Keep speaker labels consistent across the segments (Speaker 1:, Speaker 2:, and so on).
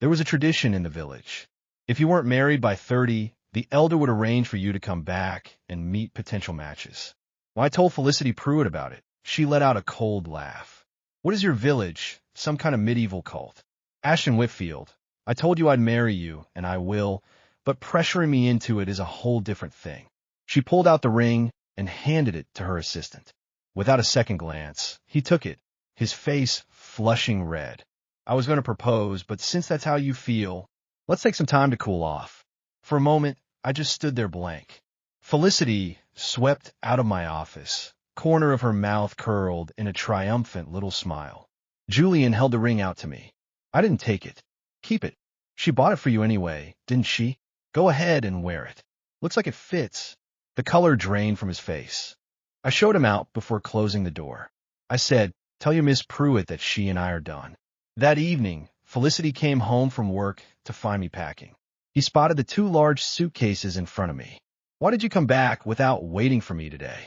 Speaker 1: There was a tradition in the village. If you weren't married by 30, the elder would arrange for you to come back and meet potential matches. When I told Felicity Pruitt about it, she let out a cold laugh. What is your village? Some kind of medieval cult? Ashton Whitfield, I told you I'd marry you, and I will, but pressuring me into it is a whole different thing. She pulled out the ring and handed it to her assistant. Without a second glance, he took it, his face flushing red. I was going to propose, but since that's how you feel, let's take some time to cool off. For a moment, I just stood there blank. Felicity swept out of my office, corner of her mouth curled in a triumphant little smile. Julian held the ring out to me. I didn't take it. Keep it. She bought it for you anyway, didn't she? Go ahead and wear it. Looks like it fits. The color drained from his face. I showed him out before closing the door. I said, tell your Miss Pruitt that she and I are done. That evening, Felicity came home from work to find me packing. He spotted the 2 large suitcases in front of me. Why did you come back without waiting for me today?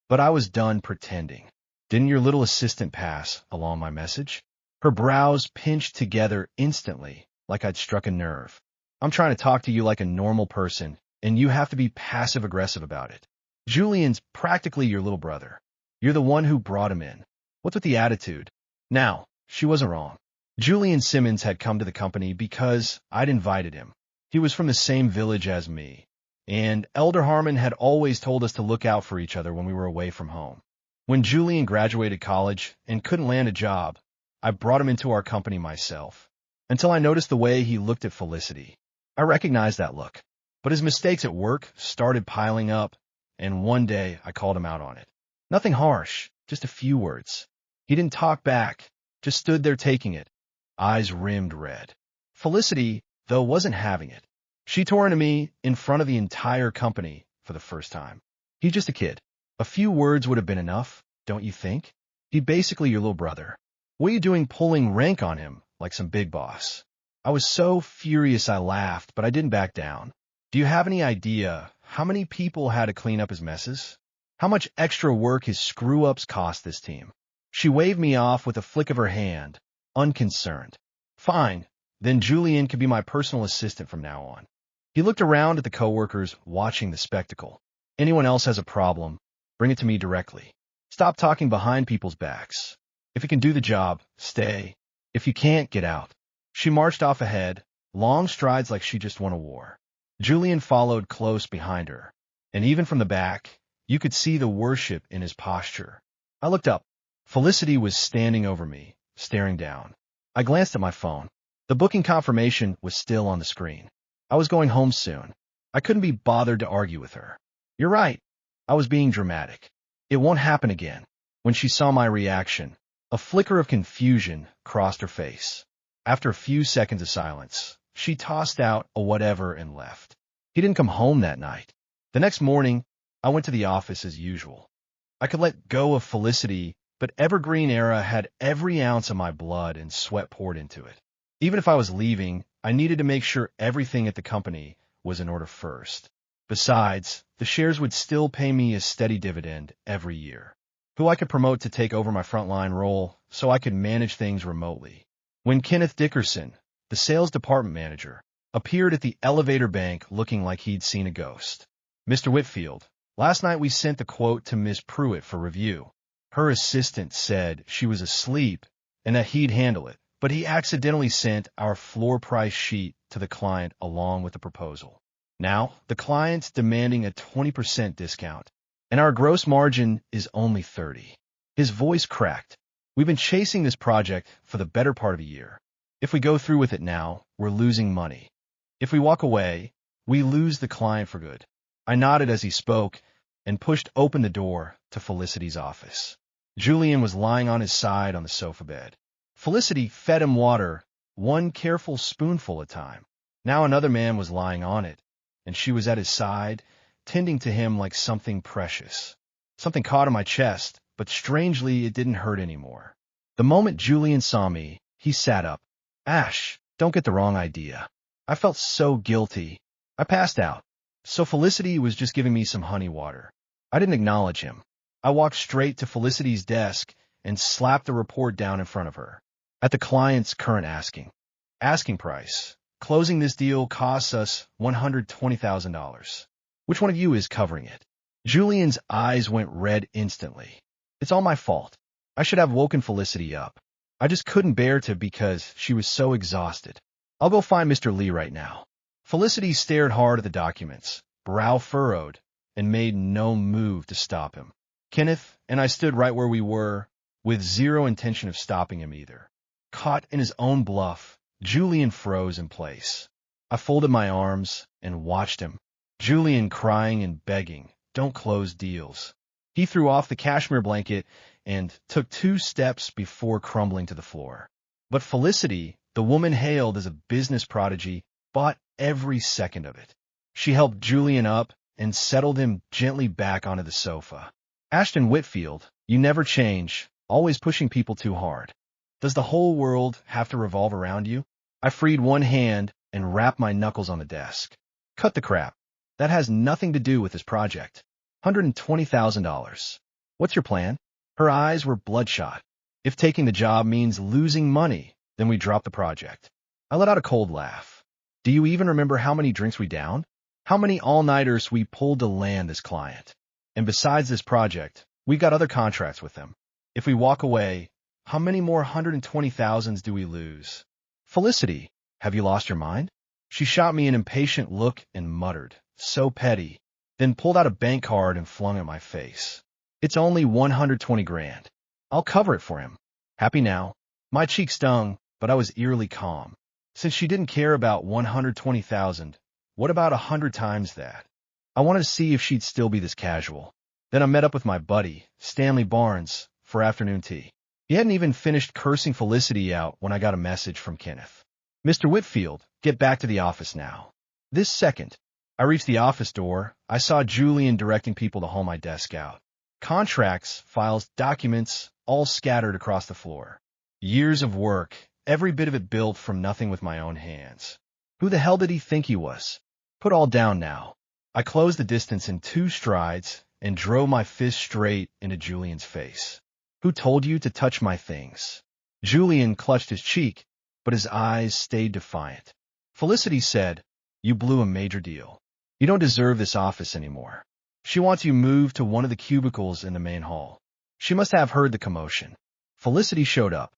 Speaker 1: But I was done pretending. Didn't your little assistant pass along my message? Her brows pinched together instantly, like I'd struck a nerve. I'm trying to talk to you like a normal person, and you have to be passive-aggressive about it. Julian's practically your little brother. You're the one who brought him in. What's with the attitude? Now, she wasn't wrong. Julian Simmons had come to the company because I'd invited him. He was from the same village as me, and Elder Harmon had always told us to look out for each other when we were away from home. When Julian graduated college and couldn't land a job, I brought him into our company myself, until I noticed the way he looked at Felicity. I recognized that look, but his mistakes at work started piling up, and one day I called him out on it. Nothing harsh, just a few words. He didn't talk back, just stood there taking it, eyes rimmed red. Felicity, though, wasn't having it. She tore into me in front of the entire company for the first time. He's just a kid. A few words would have been enough, don't you think? He's basically your little brother. What are you doing pulling rank on him like some big boss? I was so furious I laughed, but I didn't back down. Do you have any idea how many people had to clean up his messes? How much extra work his screw-ups cost this team? She waved me off with a flick of her hand, unconcerned. Fine, then Julian could be my personal assistant from now on. He looked around at the coworkers watching the spectacle. Anyone else has a problem, bring it to me directly. Stop talking behind people's backs. If you can do the job, stay. If you can't, get out. She marched off ahead, long strides like she just won a war. Julian followed close behind her, and even from the back, you could see the worship in his posture. I looked up. Felicity was standing over me, staring down. I glanced at my phone. The booking confirmation was still on the screen. I was going home soon. I couldn't be bothered to argue with her. You're right. I was being dramatic. It won't happen again. When she saw my reaction, a flicker of confusion crossed her face. After a few seconds of silence, she tossed out a whatever and left. He didn't come home that night. The next morning, I went to the office as usual. I could let go of Felicity, but Evergreen Era had every ounce of my blood and sweat poured into it. Even if I was leaving, I needed to make sure everything at the company was in order first. Besides, the shares would still pay me a steady dividend every year. Who I could promote to take over my frontline role so I could manage things remotely. When Kenneth Dickerson, the sales department manager, appeared at the elevator bank looking like he'd seen a ghost. Mr. Whitfield, last night we sent the quote to Miss Pruitt for review. Her assistant said she was asleep and that he'd handle it, but he accidentally sent our floor price sheet to the client along with the proposal. Now, the client's demanding a 20% discount, and our gross margin is only 30%. His voice cracked. We've been chasing this project for the better part of a year. If we go through with it now, we're losing money. If we walk away, we lose the client for good. I nodded as he spoke and pushed open the door to Felicity's office. Julian was lying on his side on the sofa bed. Felicity fed him water, one careful spoonful at a time. Now another man was lying on it, and she was at his side, tending to him like something precious. Something caught in my chest, but strangely it didn't hurt anymore. The moment Julian saw me, he sat up. Ash, don't get the wrong idea. I felt so guilty. I passed out. So Felicity was just giving me some honey water. I didn't acknowledge him. I walked straight to Felicity's desk and slapped the report down in front of her. At the client's current asking. Asking price. Closing this deal costs us $120,000. Which one of you is covering it? Julian's eyes went red instantly. It's all my fault. I should have woken Felicity up. I just couldn't bear to because she was so exhausted. I'll go find Mr. Lee right now. Felicity stared hard at the documents, brow furrowed, and made no move to stop him. Kenneth and I stood right where we were, with zero intention of stopping him either. Caught in his own bluff, Julian froze in place. I folded my arms and watched him, Julian crying and begging, "Don't close deals." He threw off the cashmere blanket and took 2 steps before crumbling to the floor. But Felicity, the woman hailed as a business prodigy, bought every second of it. She helped Julian up and settled him gently back onto the sofa. Ashton Whitfield, you never change, always pushing people too hard. Does the whole world have to revolve around you? I freed one hand and rapped my knuckles on the desk. Cut the crap. That has nothing to do with this project. $120,000. What's your plan? Her eyes were bloodshot. If taking the job means losing money, then we drop the project. I let out a cold laugh. Do you even remember how many drinks we downed? How many all-nighters we pulled to land this client? And besides this project, we've got other contracts with them. If we walk away, how many more 120,000s do we lose? Felicity, have you lost your mind? She shot me an impatient look and muttered, "So petty," then pulled out a bank card and flung it at my face. It's only 120 grand. I'll cover it for him. Happy now? My cheek stung, but I was eerily calm. Since she didn't care about 120,000, what about 100 times that? I wanted to see if she'd still be this casual. Then I met up with my buddy, Stanley Barnes, for afternoon tea. He hadn't even finished cursing Felicity out when I got a message from Kenneth. "Mr. Whitfield, get back to the office now." This second. I reached the office door. I saw Julian directing people to haul my desk out. Contracts, files, documents, all scattered across the floor. Years of work, every bit of it built from nothing with my own hands. Who the hell did he think he was? Put all down now. I closed the distance in 2 strides and drove my fist straight into Julian's face. Who told you to touch my things? Julian clutched his cheek, but his eyes stayed defiant. Felicity said, "You blew a major deal. You don't deserve this office anymore." She wants you moved to one of the cubicles in the main hall. She must have heard the commotion. Felicity showed up.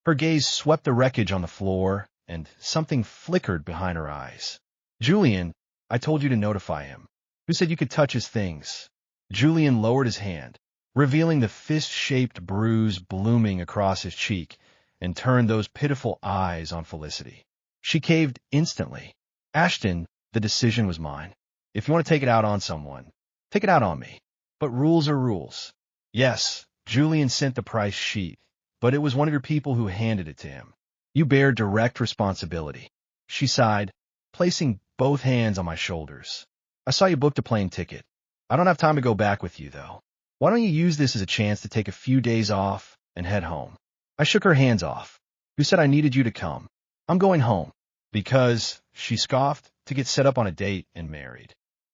Speaker 1: Her gaze swept the wreckage on the floor, and something flickered behind her eyes. "Julian, I told you to notify him. Who said you could touch his things?" Julian lowered his hand, revealing the fist-shaped bruise blooming across his cheek, and turned those pitiful eyes on Felicity. She caved instantly. "Ashton, the decision was mine. If you want to take it out on someone, take it out on me. But rules are rules." "Yes," Julian sent the price sheet, "but it was one of your people who handed it to him. You bear direct responsibility." She sighed, placing both hands on my shoulders. "I saw you booked a plane ticket. I don't have time to go back with you, though. Why don't you use this as a chance to take a few days off and head home?" I shook her hands off. "Who said I needed you to come? I'm going home." "Because," she scoffed, "to get set up on a date and married."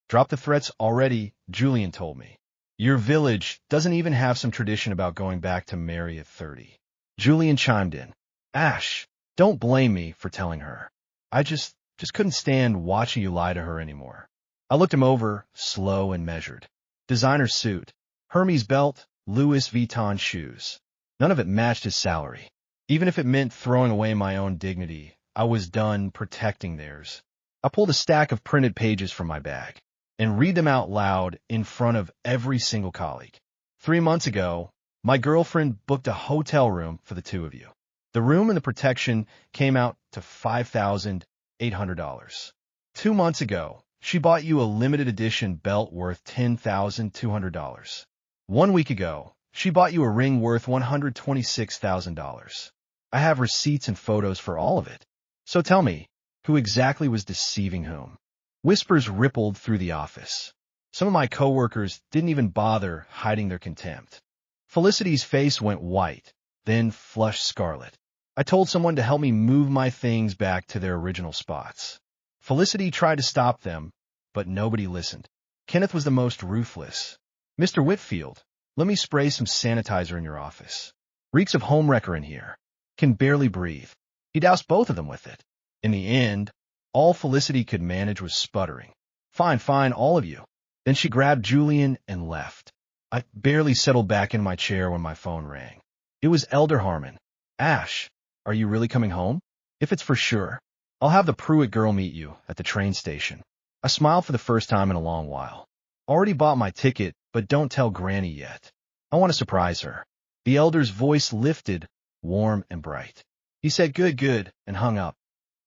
Speaker 1: "Drop the threats already," Julian told me. "Your village doesn't even have some tradition about going back to marry at 30. Julian chimed in. "Ash, don't blame me for telling her. I just couldn't stand watching you lie to her anymore." I looked him over, slow and measured. Designer suit, Hermes belt, Louis Vuitton shoes. None of it matched his salary. Even if it meant throwing away my own dignity, I was done protecting theirs. I pulled a stack of printed pages from my bag and read them out loud in front of every single colleague. 3 months ago, my girlfriend booked a hotel room for the 2 of you. The room and the protection came out to $5,800. 2 months ago, she bought you a limited edition belt worth $10,200. 1 week ago, she bought you a ring worth $126,000. I have receipts and photos for all of it. So tell me, who exactly was deceiving whom? Whispers rippled through the office. Some of my coworkers didn't even bother hiding their contempt. Felicity's face went white, then flushed scarlet. I told someone to help me move my things back to their original spots. Felicity tried to stop them, but nobody listened. Kenneth was the most ruthless. "Mr. Whitfield, let me spray some sanitizer in your office. Reeks of homewrecker in here. Can barely breathe." He doused both of them with it. In the end, all Felicity could manage was sputtering. Fine, fine, all of you. Then she grabbed Julian and left. I barely settled back in my chair when my phone rang. It was Elder Harmon. Ash, are you really coming home? If it's for sure, I'll have the Pruitt girl meet you at the train station. I smiled for the first time in a long while. Already bought my ticket, but don't tell Granny yet. I want to surprise her. The elder's voice lifted, warm and bright. He said good, good, and hung up.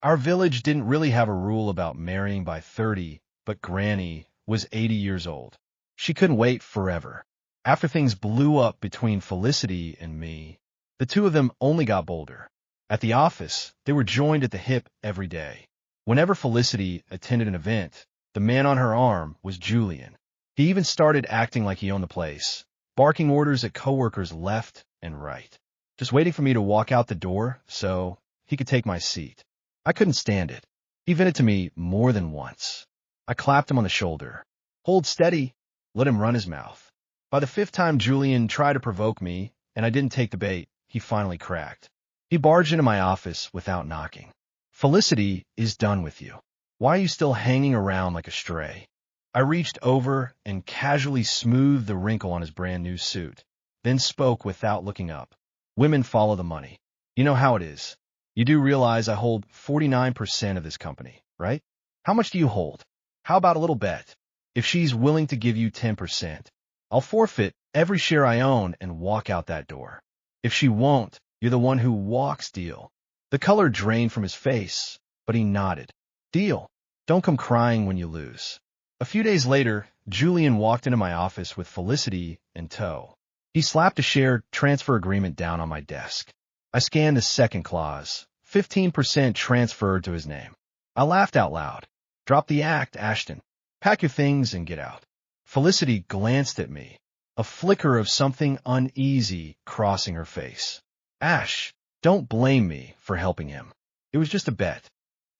Speaker 1: Our village didn't really have a rule about marrying by 30, but Granny was 80 years old. She couldn't wait forever. After things blew up between Felicity and me, the two of them only got bolder. At the office, they were joined at the hip every day. Whenever Felicity attended an event, the man on her arm was Julian. He even started acting like he owned the place, barking orders at coworkers left and right, just waiting for me to walk out the door so he could take my seat. I couldn't stand it. He vented to me more than once. I clapped him on the shoulder. Hold steady. Let him run his mouth. By the fifth time Julian tried to provoke me, and I didn't take the bait, he finally cracked. He barged into my office without knocking. Felicity is done with you. Why are you still hanging around like a stray? I reached over and casually smoothed the wrinkle on his brand new suit, then spoke without looking up. Women follow the money. You know how it is. You do realize I hold 49% of this company, right? How much do you hold? How about a little bet? If she's willing to give you 10%, I'll forfeit every share I own and walk out that door. If she won't, you're the one who walks, deal. The color drained from his face, but he nodded. Deal. Don't come crying when you lose. A few days later, Julian walked into my office with Felicity in tow. He slapped a share transfer agreement down on my desk. I scanned the second clause, 15% transferred to his name. I laughed out loud. Drop the act, Ashton. Pack your things and get out. Felicity glanced at me, a flicker of something uneasy crossing her face. Ash, don't blame me for helping him. It was just a bet.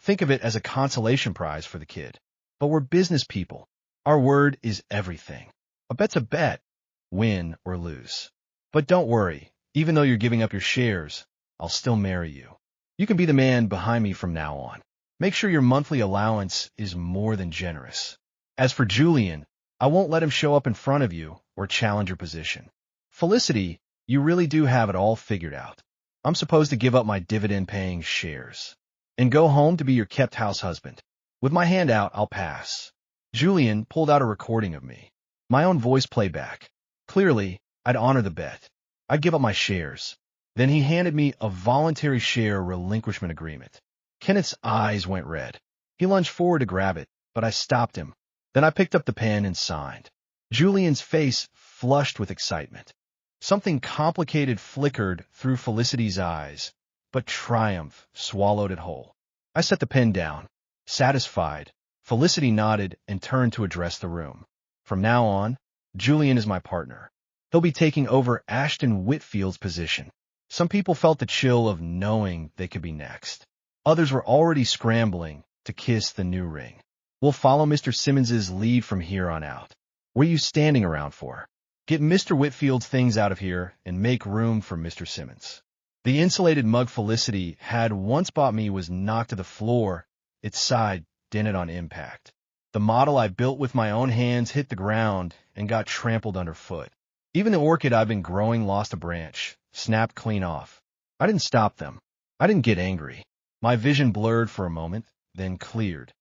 Speaker 1: Think of it as a consolation prize for the kid. But we're business people. Our word is everything. A bet's a bet, win or lose. But don't worry, even though you're giving up your shares, I'll still marry you. You can be the man behind me from now on. Make sure your monthly allowance is more than generous. As for Julian, I won't let him show up in front of you or challenge your position. Felicity, you really do have it all figured out. I'm supposed to give up my dividend-paying shares and go home to be your kept house husband. With my hand out, I'll pass. Julian pulled out a recording of me. My own voice playback. Clearly, I'd honor the bet. I'd give up my shares. Then he handed me a voluntary share relinquishment agreement. Kenneth's eyes went red. He lunged forward to grab it, but I stopped him. Then I picked up the pen and signed. Julian's face flushed with excitement. Something complicated flickered through Felicity's eyes, but triumph swallowed it whole. I set the pen down. Satisfied, Felicity nodded and turned to address the room. From now on, Julian is my partner. He'll be taking over Ashton Whitfield's position. Some people felt the chill of knowing they could be next. Others were already scrambling to kiss the new ring. We'll follow Mr. Simmons's lead from here on out. What are you standing around for? Get Mr. Whitfield's things out of here and make room for Mr. Simmons. The insulated mug Felicity had once bought me was knocked to the floor, its side dented on impact. The model I built with my own hands hit the ground and got trampled underfoot. Even the orchid I've been growing lost a branch, snapped clean off. I didn't stop them. I didn't get angry. My vision blurred for a moment, then cleared.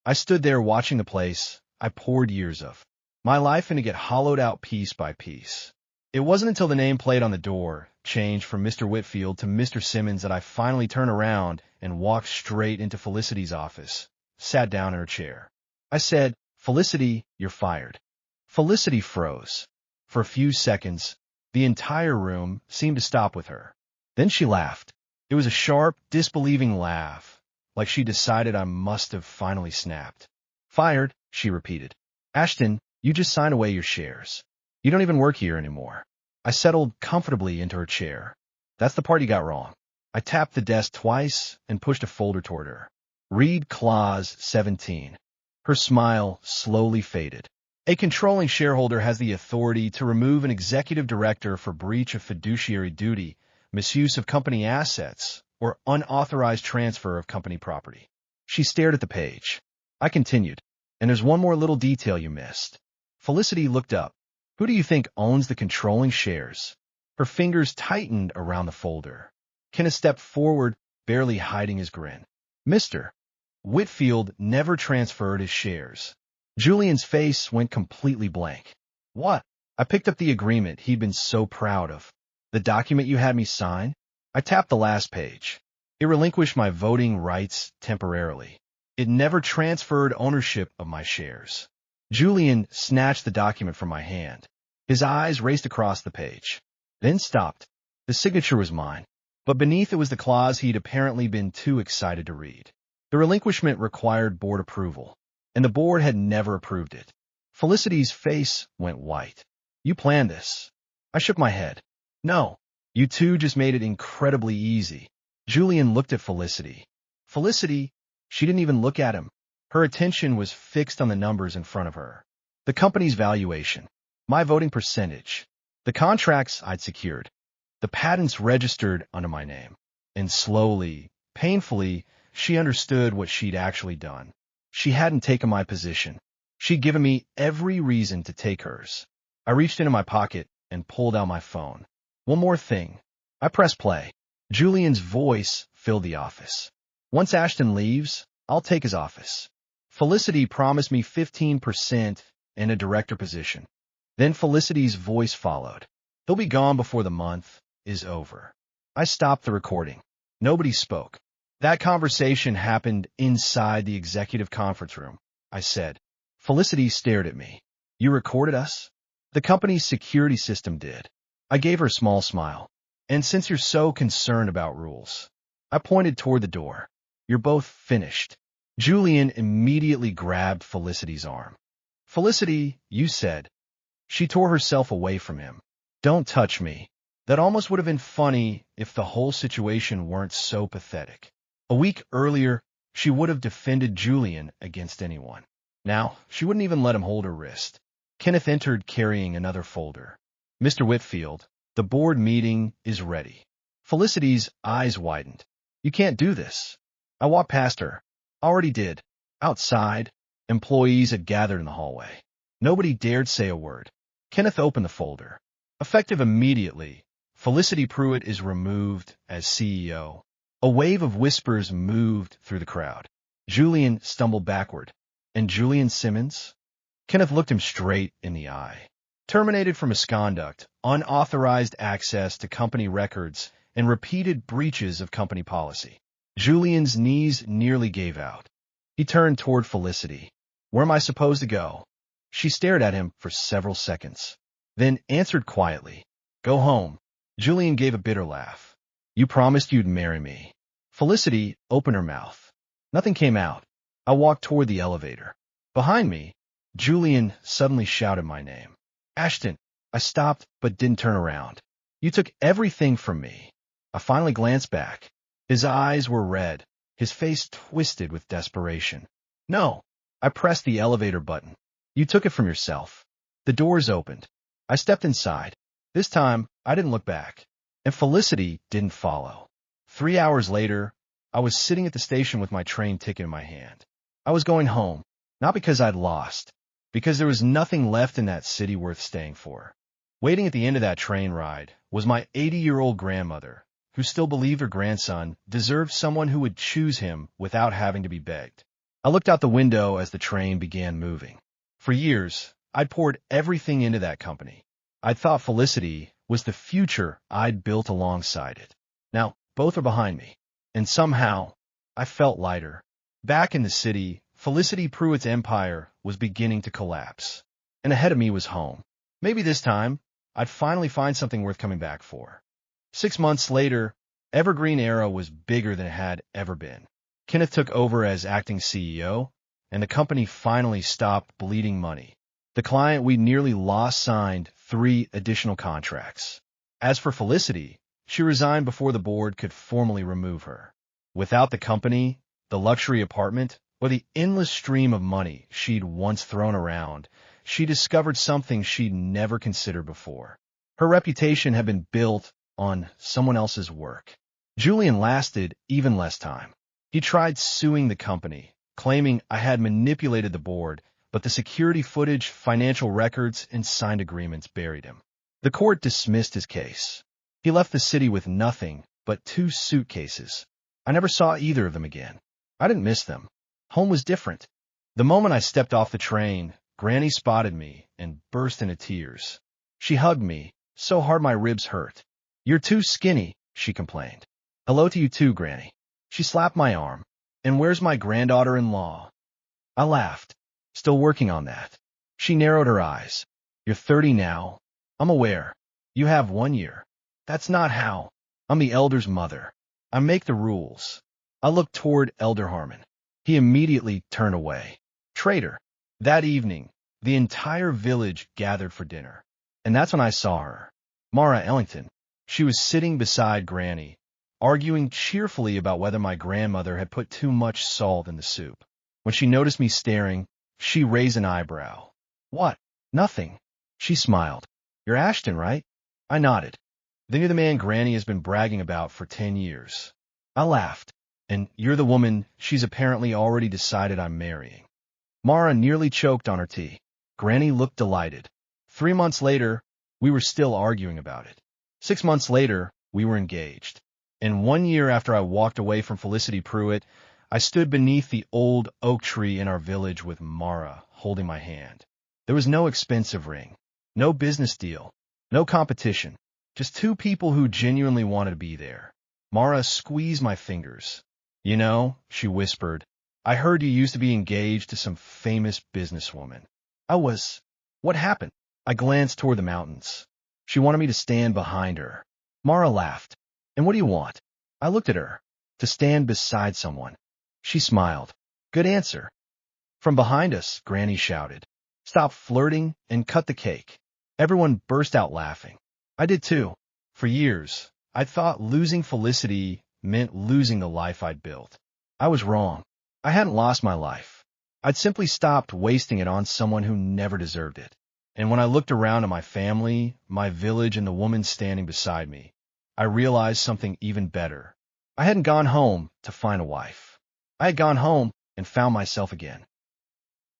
Speaker 1: I stood there watching the place I poured years of, my life in to get hollowed out piece by piece. It wasn't until the nameplate on the door changed from Mr. Whitfield to Mr. Simmons that I finally turned around and walked straight into Felicity's office, sat down in her chair. I said, Felicity, you're fired. Felicity froze. For a few seconds, the entire room seemed to stop with her. Then she laughed. It was a sharp, disbelieving laugh, like she decided I must have finally snapped. Fired, she repeated. Ashton, you just signed away your shares. You don't even work here anymore. I settled comfortably into her chair. That's the part you got wrong. I tapped the desk twice and pushed a folder toward her. Read Clause 17. Her smile slowly faded. A controlling shareholder has the authority to remove an executive director for breach of fiduciary duty, misuse of company assets, or unauthorized transfer of company property. She stared at the page. I continued. And there's one more little detail you missed. Felicity looked up. Who do you think owns the controlling shares? Her fingers tightened around the folder. Kenneth stepped forward, barely hiding his grin. Mr. Whitfield never transferred his shares. Julian's face went completely blank. What? I picked up the agreement he'd been so proud of. The document you had me sign? I tapped the last page. It relinquished my voting rights temporarily. It never transferred ownership of my shares. Julian snatched the document from my hand. His eyes raced across the page, then stopped. The signature was mine, but beneath it was the clause he'd apparently been too excited to read. The relinquishment required board approval, and the board had never approved it. Felicity's face went white. You planned this. I shook my head. No, you two just made it incredibly easy. Julian looked at Felicity. Felicity, she didn't even look at him. Her attention was fixed on the numbers in front of her. The company's valuation, my voting percentage, the contracts I'd secured, the patents registered under my name. And slowly, painfully, she understood what she'd actually done. She hadn't taken my position. She'd given me every reason to take hers. I reached into my pocket and pulled out my phone. One more thing. I pressed play. Julian's voice filled the office. Once Ashton leaves, I'll take his office. Felicity promised me 15% and a director position. Then Felicity's voice followed. He'll be gone before the month is over. I stopped the recording. Nobody spoke. That conversation happened inside the executive conference room. I said. Felicity stared at me. You recorded us? The company's security system did. I gave her a small smile. And since you're so concerned about rules, I pointed toward the door. You're both finished. Julian immediately grabbed Felicity's arm. Felicity, you said. She tore herself away from him. Don't touch me. That almost would have been funny if the whole situation weren't so pathetic. A week earlier, she would have defended Julian against anyone. Now, she wouldn't even let him hold her wrist. Kenneth entered carrying another folder. Mr. Whitfield, the board meeting is ready. Felicity's eyes widened. You can't do this. I walked past her. Already did. Outside, employees had gathered in the hallway. Nobody dared say a word. Kenneth opened the folder. Effective immediately, Felicity Pruitt is removed as CEO. A wave of whispers moved through the crowd. Julian stumbled backward. And Julian Simmons? Kenneth looked him straight in the eye. Terminated for misconduct, unauthorized access to company records, and repeated breaches of company policy. Julian's knees nearly gave out. He turned toward Felicity. Where am I supposed to go? She stared at him for several seconds, then answered quietly. Go home. Julian gave a bitter laugh. You promised you'd marry me. Felicity opened her mouth. Nothing came out. I walked toward the elevator. Behind me, Julian suddenly shouted my name. Ashton. I stopped but didn't turn around. You took everything from me. I finally glanced back. His eyes were red, his face twisted with desperation. No. I pressed the elevator button. You took it from yourself. The doors opened. I stepped inside. This time, I didn't look back. And Felicity didn't follow. 3 hours later, I was sitting at the station with my train ticket in my hand. I was going home, not because I'd lost, because there was nothing left in that city worth staying for. Waiting at the end of that train ride was my 80-year-old grandmother, who still believed her grandson deserved someone who would choose him without having to be begged. I looked out the window as the train began moving. For years, I'd poured everything into that company. I'd thought Felicity was the future I'd built alongside it. Now, both are behind me, and somehow, I felt lighter. Back in the city, Felicity Pruitt's empire was beginning to collapse, and ahead of me was home. Maybe this time, I'd finally find something worth coming back for. 6 months later, Evergreen Era was bigger than it had ever been. Kenneth took over as acting CEO, and the company finally stopped bleeding money. The client we nearly lost signed 3 additional contracts. As for Felicity, she resigned before the board could formally remove her. Without the company, the luxury apartment, or the endless stream of money she'd once thrown around, she discovered something she'd never considered before. Her reputation had been built on someone else's work. Julian lasted even less time. He tried suing the company, claiming I had manipulated the board, but the security footage, financial records, and signed agreements buried him. The court dismissed his case. He left the city with nothing but 2 suitcases. I never saw either of them again. I didn't miss them. Home was different. The moment I stepped off the train, Granny spotted me and burst into tears. She hugged me, so hard my ribs hurt. "You're too skinny," she complained. "Hello to you too, Granny." She slapped my arm. "And where's my granddaughter-in-law?" I laughed. "Still working on that." She narrowed her eyes. "You're 30 now." "I'm aware. You have 1 year." "That's not how. I'm the elder's mother. I make the rules." I looked toward Elder Harmon. He immediately turned away. Traitor. That evening, the entire village gathered for dinner. And that's when I saw her. Mara Ellington. She was sitting beside Granny, arguing cheerfully about whether my grandmother had put too much salt in the soup. When she noticed me staring, she raised an eyebrow. "What?" "Nothing." She smiled. "You're Ashton, right?" I nodded. "Then you're the man Granny has been bragging about for 10 years. I laughed. "And you're the woman she's apparently already decided I'm marrying." Mara nearly choked on her tea. Granny looked delighted. 3 months later, we were still arguing about it. 6 months later, we were engaged. And 1 year after I walked away from Felicity Pruitt, I stood beneath the old oak tree in our village with Mara holding my hand. There was no expensive ring, no business deal, no competition, just 2 people who genuinely wanted to be there. Mara squeezed my fingers. "You know," she whispered, "I heard you used to be engaged to some famous businesswoman." I was. "What happened?" I glanced toward the mountains. She wanted me to stand behind her. Mara laughed. "And what do you want?" I looked at her. "To stand beside someone." She smiled. "Good answer." From behind us, Granny shouted, "Stop flirting and cut the cake." Everyone burst out laughing. I did too. For years, I thought losing Felicity meant losing the life I'd built. I was wrong. I hadn't lost my life. I'd simply stopped wasting it on someone who never deserved it. And when I looked around at my family, my village, and the woman standing beside me, I realized something even better. I hadn't gone home to find a wife. I had gone home and found myself again.